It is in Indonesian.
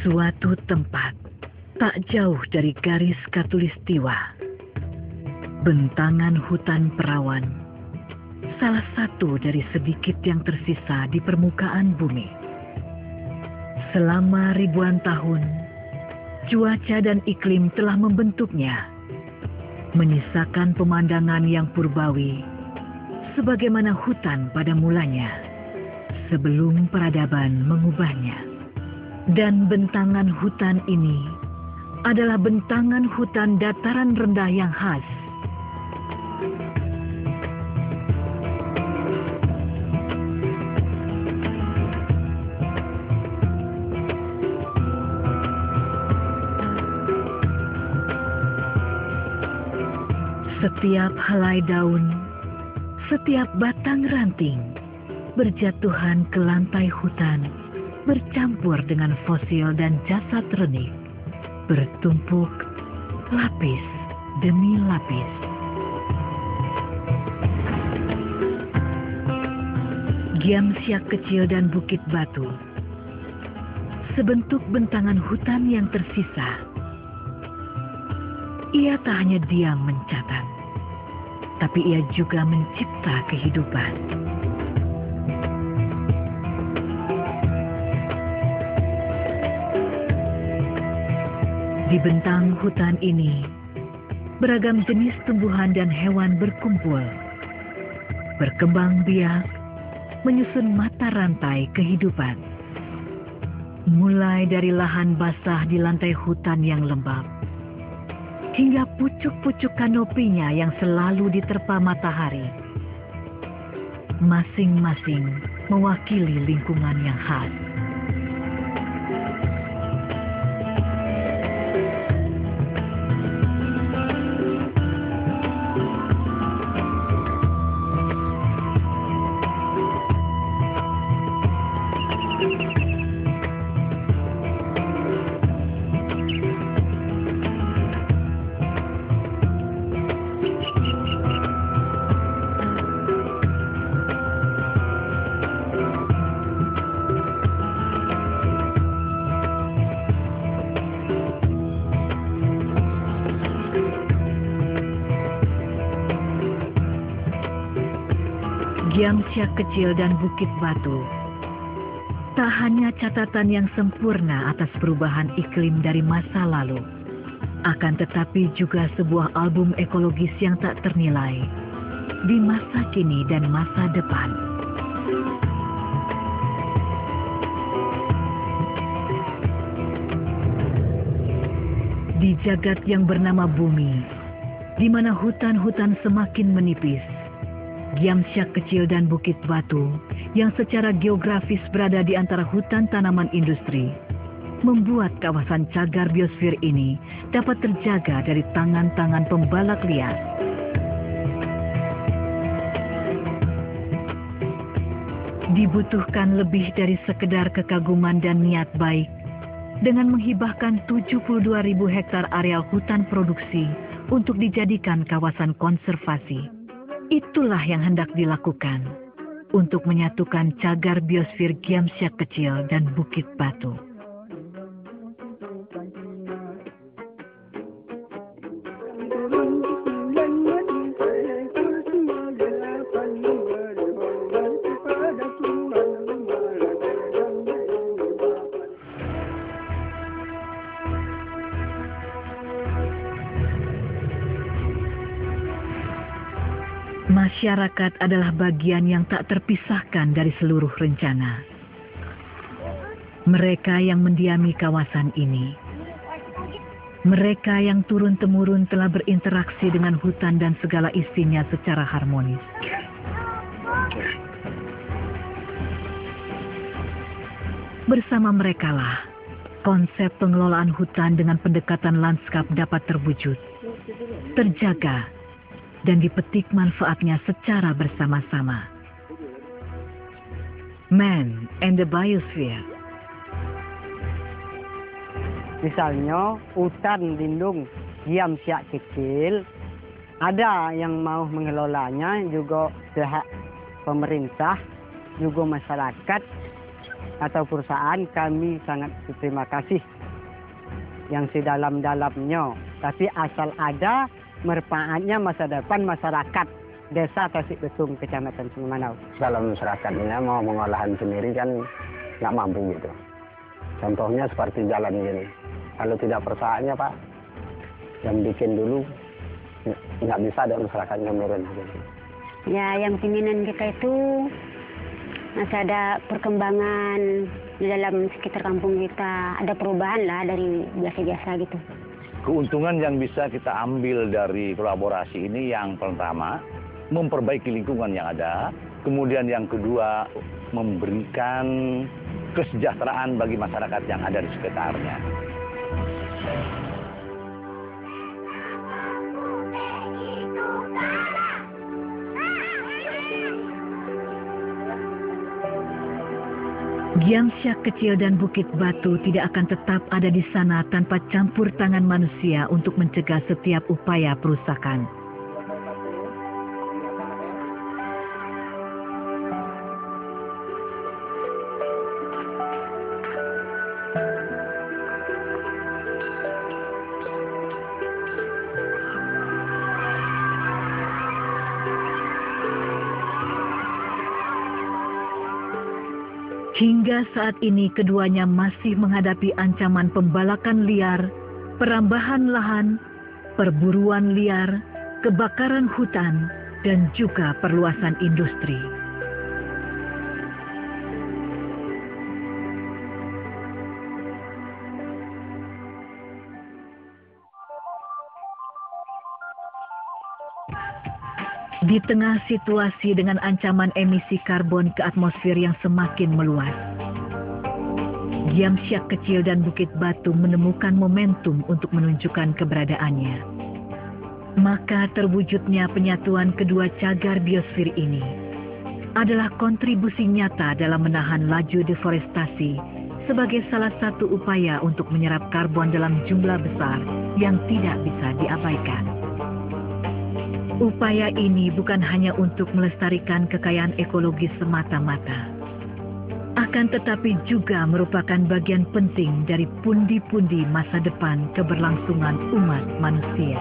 Suatu tempat tak jauh dari garis khatulistiwa, bentangan hutan perawan, salah satu dari sedikit yang tersisa di permukaan bumi. Selama ribuan tahun, cuaca dan iklim telah membentuknya, menyisakan pemandangan yang purbawi, sebagaimana hutan pada mulanya, sebelum peradaban mengubahnya. Dan bentangan hutan ini adalah bentangan hutan dataran rendah yang khas. Setiap helai daun, setiap batang ranting berjatuhan ke lantai hutan, bercampur dengan fosil dan jasad renik, bertumpuk lapis demi lapis. Giamsiak kecil dan Bukit Batu, sebentuk bentangan hutan yang tersisa. Ia tak hanya diam mencatat, tapi ia juga mencipta kehidupan. Di bentang hutan ini, beragam jenis tumbuhan dan hewan berkumpul, berkembang biak, menyusun mata rantai kehidupan. Mulai dari lahan basah di lantai hutan yang lembab, hingga pucuk-pucuk kanopinya yang selalu diterpa matahari. Masing-masing mewakili lingkungan yang khas. Giamsiak kecil dan Bukit Batu tak hanya catatan yang sempurna atas perubahan iklim dari masa lalu, akan tetapi juga sebuah album ekologis yang tak ternilai di masa kini dan masa depan. Di jagat yang bernama bumi, di mana hutan-hutan semakin menipis, Giamsiak kecil dan Bukit Batu yang secara geografis berada di antara hutan tanaman industri membuat kawasan cagar biosfer ini dapat terjaga dari tangan-tangan pembalak liar. Dibutuhkan lebih dari sekedar kekaguman dan niat baik dengan menghibahkan 72.000 hektar areal hutan produksi untuk dijadikan kawasan konservasi. Itulah yang hendak dilakukan untuk menyatukan cagar biosfer Giamsiak kecil dan Bukit Batu. Masyarakat adalah bagian yang tak terpisahkan dari seluruh rencana. Mereka yang mendiami kawasan ini Mereka yang turun-temurun telah berinteraksi dengan hutan dan segala isinya secara harmonis. Bersama merekalah, konsep pengelolaan hutan dengan pendekatan lanskap dapat terwujud, terjaga, dan dipetik manfaatnya secara bersama-sama. Man and the Biosphere. Misalnya, hutan lindung Giam Siak kecil, ada yang mau mengelolanya, juga pihak pemerintah, juga masyarakat atau perusahaan. Kami sangat berterima kasih yang sedalam-dalamnya. Tapi asal ada manfaatnya masa depan masyarakat Desa Tasik Betung, Kecamatan Sungai Manau. Kalau masyarakatnya mau mengolahan sendiri kan nggak mampu gitu. Contohnya seperti jalan gini. Kalau tidak persaaannya Pak, yang bikin dulu nggak bisa ada masyarakatnya menurun. Ya, yang keinginan kita itu masih ada perkembangan di dalam sekitar kampung kita. Ada perubahan lah dari biasa-biasa gitu. Keuntungan yang bisa kita ambil dari kolaborasi ini yang pertama, memperbaiki lingkungan yang ada. Kemudian yang kedua, memberikan kesejahteraan bagi masyarakat yang ada di sekitarnya. Giam Siak kecil dan Bukit Batu tidak akan tetap ada di sana tanpa campur tangan manusia untuk mencegah setiap upaya perusakan. Hingga saat ini keduanya masih menghadapi ancaman pembalakan liar, perambahan lahan, perburuan liar, kebakaran hutan, dan juga perluasan industri. Di tengah situasi dengan ancaman emisi karbon ke atmosfer yang semakin meluas, Giam Siak kecil dan Bukit Batu menemukan momentum untuk menunjukkan keberadaannya. Maka terwujudnya penyatuan kedua cagar biosfer ini adalah kontribusi nyata dalam menahan laju deforestasi sebagai salah satu upaya untuk menyerap karbon dalam jumlah besar yang tidak bisa diabaikan. Upaya ini bukan hanya untuk melestarikan kekayaan ekologis semata-mata, akan tetapi juga merupakan bagian penting dari pundi-pundi masa depan keberlangsungan umat manusia.